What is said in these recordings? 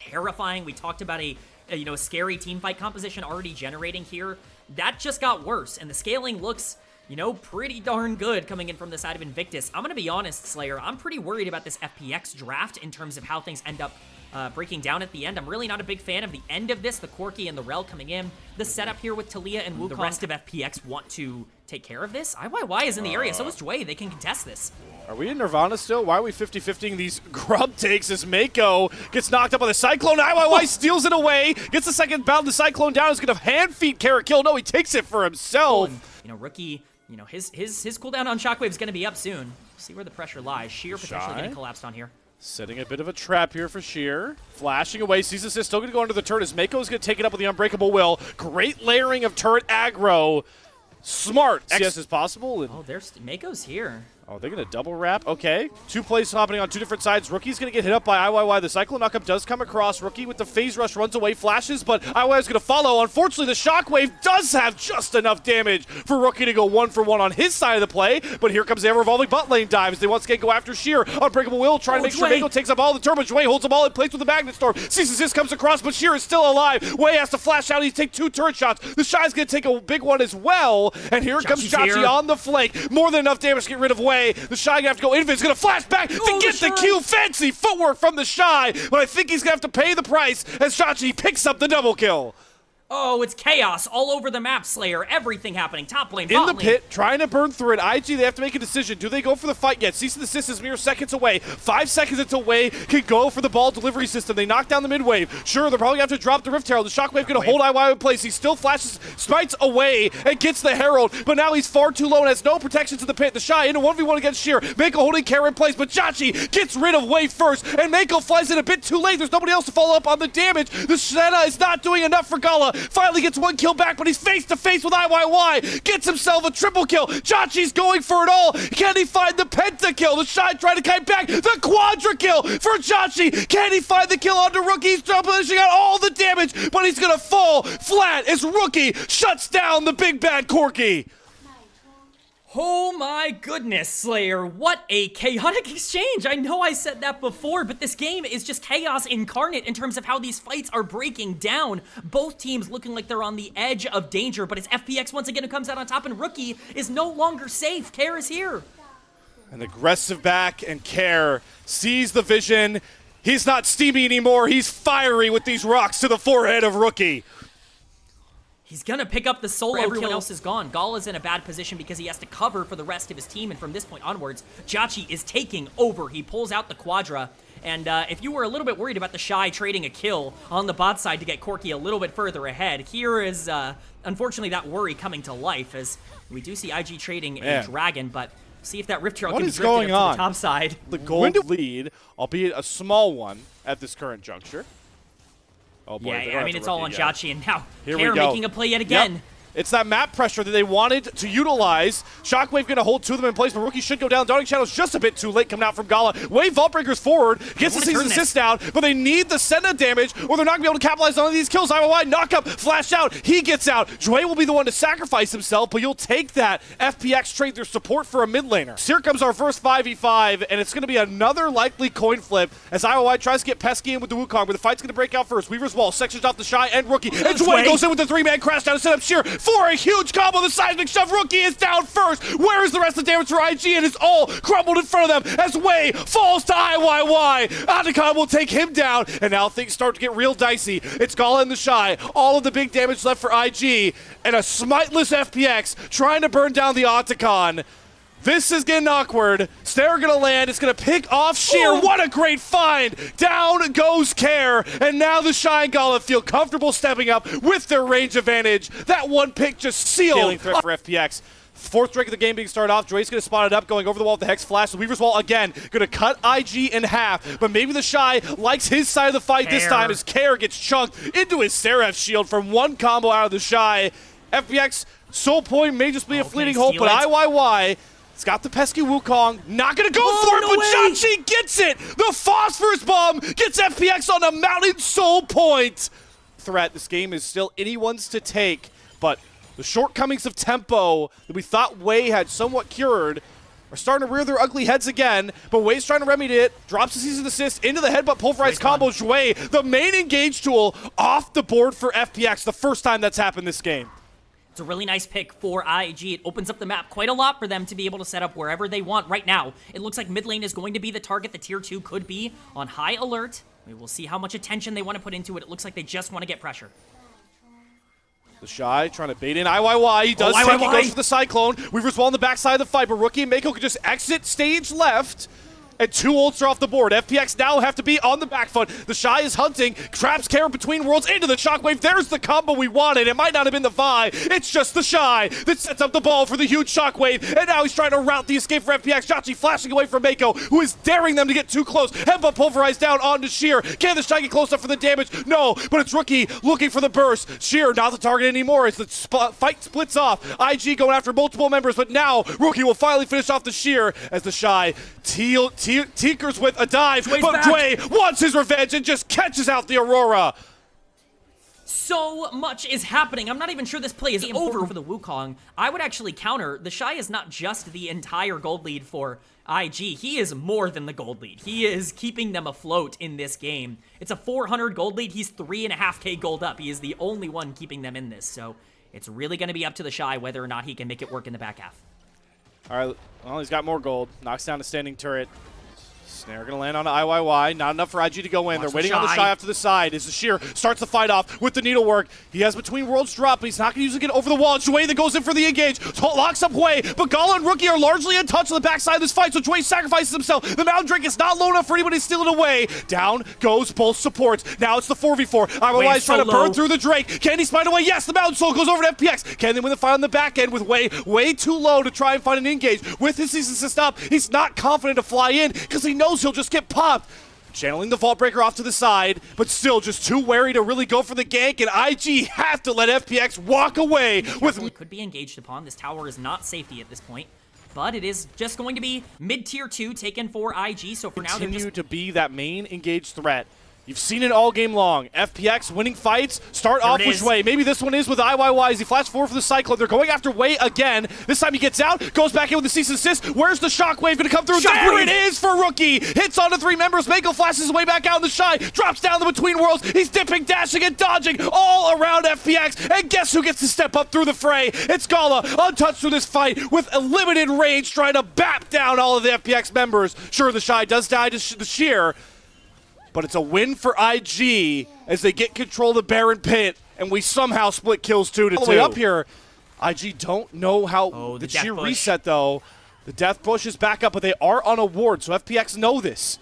terrifying. We talked about a scary teamfight composition already generating here. That just got worse, and the scaling looks, pretty darn good coming in from the side of Invictus. I'm gonna be honest, Slayer, I'm pretty worried about this FPX draft in terms of how things end up breaking down at the end. I'm really not a big fan of the end of this, the Corki and the Rel coming in. The setup here with Talia and Wukong. The rest of FPX want to take care of this. IYY is in the area, so is Jway. They can contest this. Are we in Nirvana still? Why are we 50-50ing these grub takes as Mako gets knocked up on the Cyclone? IYY steals it away, gets the second bound. The Cyclone down is going to hand-feed Carrot Kill. No, he takes it for himself. Rookie, his cooldown on Shockwave is going to be up soon. See where the pressure lies. Sheer potentially getting collapsed on here. Setting a bit of a trap here for Sheer. Flashing away, sees assist, still going to go under the turret as Mako's going to take it up with the Unbreakable Will. Great layering of turret aggro. Smart. CS is possible. Oh, Mako's here. Oh, they're going to double wrap. Okay. 2 plays happening on 2 different sides. Rookie's going to get hit up by IYY. The Cyclone knockup does come across. Rookie with the phase rush runs away, flashes, but IYY is going to follow. Unfortunately, the Shockwave does have just enough damage for Rookie to go 1-for-1 on his side of the play, but here comes their revolving bot lane dive as they once again go after Sheer. Unbreakable Will trying to make sure Mako takes up all the turbo. Jway holds them all in place with the Magnet Storm. Ceases comes across, but Sheer is still alive. Way has to flash out. He takes 2 turret shots. The Shy's going to take a big one as well, and here comes Chachi on the flank. More than enough damage to get rid of Way. The Shy going to have to go. Infinite's going to flash back to get the Q. Fancy footwork from the Shy, but I think he's going to have to pay the price as Chachi picks up the double kill. Oh, it's chaos all over the map, Slayer. Everything happening. Top lane, in bot the lane. pit, trying to burn through it. IG, they have to make a decision. Do they go for the fight yet? Cease and desist is mere seconds away. 5 seconds until Way can go for the ball delivery system. They knock down the mid wave. Sure, they're probably going to have to drop the Rift Herald. The Shockwave going to hold IY in place. He still flashes, smites away, and gets the Herald, but now he's far too low and has no protections in the pit. The Shy into 1v1 against Sheer. Mako holding Kara in place, but Chachi gets rid of Way first, and Mako flies in a bit too late. There's nobody else to follow up on the damage. The Senna is not doing enough for Gala. Finally gets 1 kill back, but he's face to face with IYY. Gets himself a triple kill. Chachi's going for it all. Can he find the pentakill? The Shy trying to kite back. The quadra kill for Chachi. Can he find the kill onto Rookie? He's pushing out all the damage, but he's going to fall flat as Rookie shuts down the big bad Corki. Oh my goodness, Slayer, what a chaotic exchange. I know I said that before, but this game is just chaos incarnate in terms of how these fights are breaking down. Both teams looking like they're on the edge of danger, but it's FPX once again who comes out on top, and Rookie is no longer safe. Care is here. An aggressive back, and Care sees the vision. He's not steamy anymore. He's fiery with these rocks to the forehead of Rookie. He's gonna pick up the solo. Everyone else is gone. Gala's in a bad position because he has to cover for the rest of his team, and from this point onwards, Chachi is taking over. He pulls out the Quadra, and if you were a little bit worried about the Shy trading a kill on the bot side to get Corki a little bit further ahead, here is, unfortunately, that worry coming to life, as we do see IG trading a Dragon, but see if that Rift Trail can be drifting up to the top side. The gold lead, albeit a small one at this current juncture. Oh boy, yeah, I mean, it's all on Chachi, and now Care making a play yet again. Yep. It's that map pressure that they wanted to utilize. Shockwave going to hold 2 of them in place, but Rookie should go down. Dawning Shadow's just a bit too late coming out from Gala. Wave Vault Breakers forward, gets the season assist down, but they need the Senna damage, or they're not going to be able to capitalize on these kills. IYY, knock up, flash out, he gets out. Jway will be the one to sacrifice himself, but you'll take that. FPX trade their support for a mid laner. So here comes our first 5v5, and it's going to be another likely coin flip as IYY tries to get pesky in with the Wukong, but the fight's going to break out first. Weaver's Wall sections off the Shy and Rookie, and Jway goes in with the 3-man crash down to set up Sheer for a huge combo. The seismic shove. Rookie is down first. Where is the rest of the damage for IG? And it's all crumbled in front of them as Way falls to IYY. Otacon will take him down, and now things start to get real dicey. It's Gala and the Shy. All of the big damage left for IG, and a smiteless FPX trying to burn down the Otacon. This is getting awkward. Snare gonna land. It's gonna pick off Sheer. Ooh. What a great find! Down goes Care, and now the Shy and Gala feel comfortable stepping up with their range advantage. That one pick just sealed. Scaling threat for FPX. 4th drink of the game being started off. Jway's going to spot it up, going over the wall with the Hex Flash. The Weaver's Wall again, going to cut IG in half, but maybe the Shy likes his side of the fight this time as Care gets chunked into his Seraph shield from one combo out of the Shy. FPX, Soul Point may just be a fleeting hope, but IYY, it's got the pesky Wukong, not going to go for it, but Chachi gets it! The Phosphorus Bomb gets FPX on a mountain Soul Point! Threat, this game is still anyone's to take, but the shortcomings of tempo that we thought Way had somewhat cured are starting to rear their ugly heads again, but Wei's trying to remedy it, drops the season assist into the headbutt pulverized combo. Wei, the main engage tool, off the board for FPX, the first time that's happened this game. It's a really nice pick for IG. It opens up the map quite a lot for them to be able to set up wherever they want. Right now, it looks like mid lane is going to be the target. The tier 2 could be on high alert. We will see how much attention they want to put into it. It looks like they just want to get pressure. The Shy trying to bait in IYY. He does take it, goes for the Cyclone. Weaver's wall on the backside of the fight, but Rookie and Mako can just exit stage left. And 2 ults are off the board. FPX now have to be on the back foot. The Shy is hunting. Traps Kara between worlds into the Shockwave. There's the combo we wanted. It might not have been the Vi. It's just the Shy that sets up the ball for the huge Shockwave. And now he's trying to route the escape for FPX. Jotchi flashing away from Mako, who is daring them to get too close. Headbutt pulverized down onto Sheer. Can the Shy get close enough for the damage? No, but it's Rookie looking for the burst. Sheer not the target anymore as the fight splits off. IG going after multiple members, but now Rookie will finally finish off the Sheer as the Shy tinkers with a dive, but Wei wants his revenge and just catches out the Aurora. So much is happening. I'm not even sure this play is over for the Wukong. I would actually counter, the Shy is not just the entire gold lead for IG. He is more than the gold lead. He is keeping them afloat in this game. It's a 400 gold lead. He's 3.5k gold up. He is the only one keeping them in this. So it's really going to be up to the Shy whether or not he can make it work in the back half. All right, well, he's got more gold. Knocks down a standing turret. Snare gonna land on IYY. Not enough for IG to go in. They're waiting on the Shy off to the side. As the Sheer starts the fight off with the needlework. He has between worlds drop, but he's not gonna use it again over the wall. It's Wei that goes in for the engage. Locks up Wei, but Gala and Rookie are largely untouched on the backside of this fight, so Wei sacrifices himself. The Mountain Drake is not low enough for anybody to steal it away. Down goes both supports. Now it's the 4v4. IYY is trying to burn through the Drake. Can he spite away? Yes, the Mountain Soul goes over to FPX. Can they win the fight on the back end with Wei way too low to try and find an engage? With his season assist up, he's not confident to fly in because he knows he'll just get popped. Channeling the Vault Breaker off to the side, but still just too wary to really go for the gank, and IG have to let FPX walk away with... It could be engaged upon. This tower is not safety at this point, but it is just going to be mid-tier 2 taken for IG, so for now they're continue to be that main engaged threat. You've seen it all game long. FPX winning fights, start off with Wei. Maybe this one is with IYY as he flashed forward for the Cyclone. They're going after Wei again. This time he gets out, goes back in with the cease and assist. Where's the Shockwave going to come through? There it is for Rookie. Hits onto 3 members. Mako flashes his way back out in the Shy. Drops down the between worlds. He's dipping, dashing, and dodging all around FPX. And guess who gets to step up through the fray? It's Gala, untouched through this fight with a limited range, trying to bap down all of the FPX members. Sure, the Shy does die to the Sheer, but it's a win for IG as they get control of the Baron Pit, and we somehow split kills 2-2. All the way up here, IG don't know how the Sheer reset, though. The Death Push is back up, but they are on a ward, so FPX know this.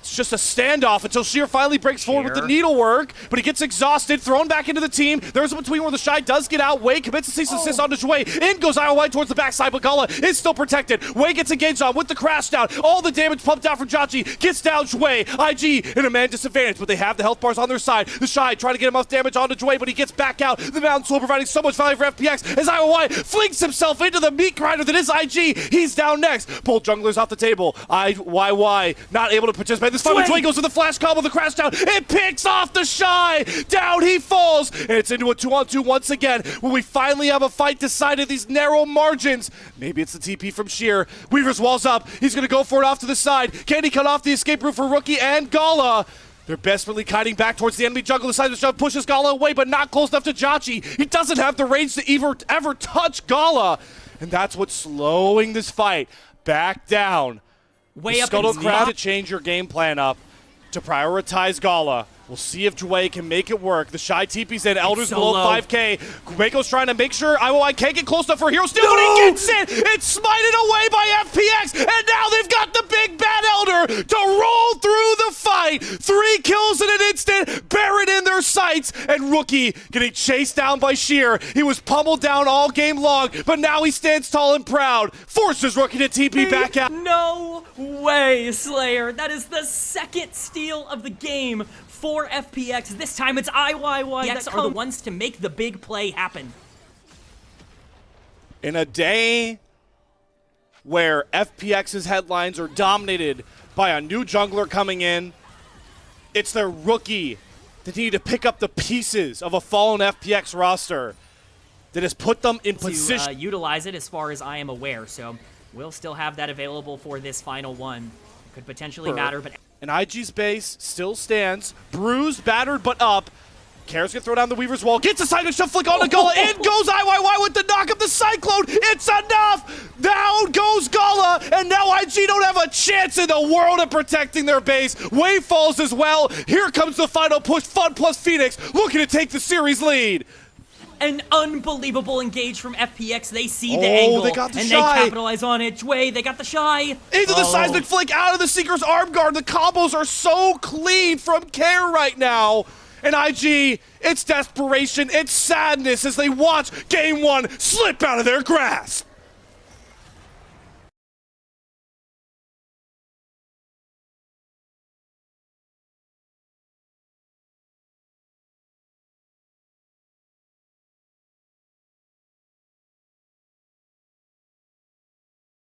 It's just a standoff until Sheer finally breaks forward with the needlework, but he gets exhausted, thrown back into the team. There's a between where the Shy does get out. Wei commits a cease and assist onto Wei. In goes IOI towards the backside, but Gala is still protected. Wei gets engaged on with the crash down. All the damage pumped out from Jotchi. Gets down Wei. IG in a man disadvantage, but they have the health bars on their side. The Shy trying to get enough damage onto Wei, but he gets back out. The Mountain Soul providing so much value for FPX as IOI flings himself into the meat grinder that is IG. He's down next. Both junglers off the table. IYY not able to participate. This fight, Wei goes with the flash combo, the crash down. It picks off the Shy. Down he falls. And it's into a 2-on-2 once again when we finally have a fight decided these narrow margins. Maybe it's the TP from Sheer. Weaver's walls up. He's going to go for it off to the side. Can he cut off the escape route for Rookie and Gala? They're desperately kiting back towards the enemy jungle. The side of the shove pushes Gala away, but not close enough to Jotchi. He doesn't have the range to ever touch Gala. And that's what's slowing this fight back down. Way up Scuttle Crab to change your game plan up to prioritize Gala. We'll see if Wei can make it work. The Shy TP's in. Elder's below 5k. Mako's trying to make sure IOI can't get close enough for a hero steal, but he gets it! It's smited away by FPX, and now they've got the big bad Elder to roll through the fight. 3 kills in an instant, Baron in their sights, and Rookie getting chased down by Sheer. He was pummeled down all game long, but now he stands tall and proud. Forces Rookie to TP back out. No way, Slayer. That is the 2nd steal of the game for FPX. This time it's IYY that are the ones to make the big play happen. In a day where FPX's headlines are dominated by a new jungler coming in, it's their Rookie that need to pick up the pieces of a fallen FPX roster that has put them in position to utilize it as far as I am aware. So will still have that available for this final one. Could potentially matter, but... And IG's base still stands, bruised, battered, but up. Karis gonna throw down the Weaver's wall, gets a Cyclone Shove Flick on the Gala, in goes IYY with the knock of the Cyclone, it's enough! Down goes Gala, and now IG don't have a chance in the world of protecting their base. Wave falls as well, here comes the final push, FunPlus Phoenix looking to take the series lead. An unbelievable engage from FPX. They see the angle, they got the and shy. they capitalize on it. Jway, they got the shy. Into the seismic flick, out of the Seeker's arm guard. The combos are so clean from Care right now. And IG, it's desperation, it's sadness as they watch Game 1 slip out of their grasp.